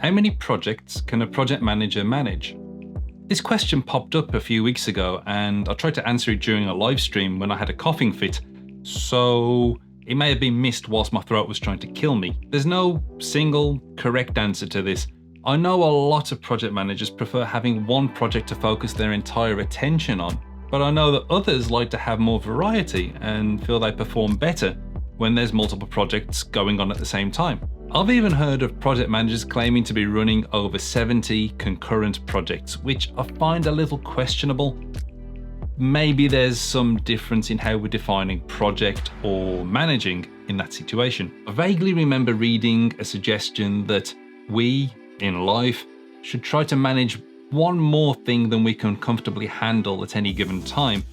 How many projects can a project manager manage? This question popped up a few weeks ago and I tried to answer it during a live stream when I had a coughing fit, so it may have been missed whilst my throat was trying to kill me. There's no single correct answer to this. I know a lot of project managers prefer having one project to focus their entire attention on, but I know that others like to have more variety and feel they perform better when there's multiple projects going on at the same time. I've even heard of project managers claiming to be running over 70 concurrent projects, which I find a little questionable. Maybe there's some difference in how we're defining project or managing in that situation. I vaguely remember reading a suggestion that we, in life, should try to manage one more thing than we can comfortably handle at any given time,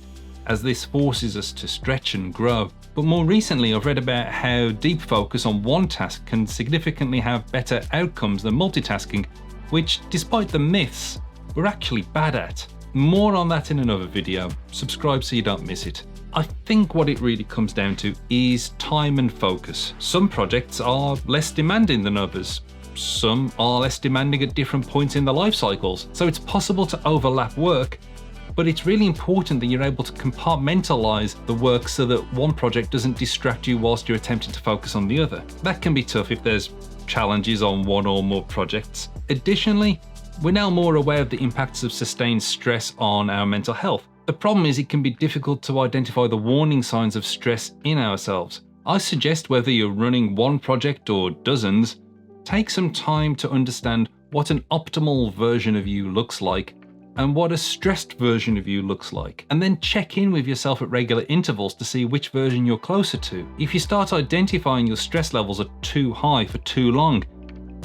as this forces us to stretch and grow. But more recently, I've read about how deep focus on one task can significantly have better outcomes than multitasking, which, despite the myths, we're actually bad at. More on that in another video. Subscribe so you don't miss it. I think what it really comes down to is time and focus. Some projects are less demanding than others. Some are less demanding at different points in their life cycles. So it's possible to overlap work, but it's really important that you're able to compartmentalize the work so that one project doesn't distract you whilst you're attempting to focus on the other. That can be tough if there's challenges on one or more projects. Additionally, we're now more aware of the impacts of sustained stress on our mental health. The problem is it can be difficult to identify the warning signs of stress in ourselves. I suggest whether you're running one project or dozens, take some time to understand what an optimal version of you looks like and what a stressed version of you looks like, and then check in with yourself at regular intervals to see which version you're closer to. If you start identifying your stress levels are too high for too long,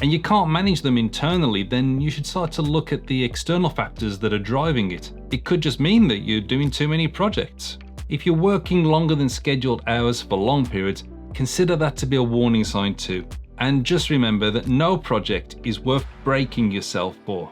and you can't manage them internally, then you should start to look at the external factors that are driving it. It could just mean that you're doing too many projects. If you're working longer than scheduled hours for long periods, consider that to be a warning sign too. And just remember that no project is worth breaking yourself for.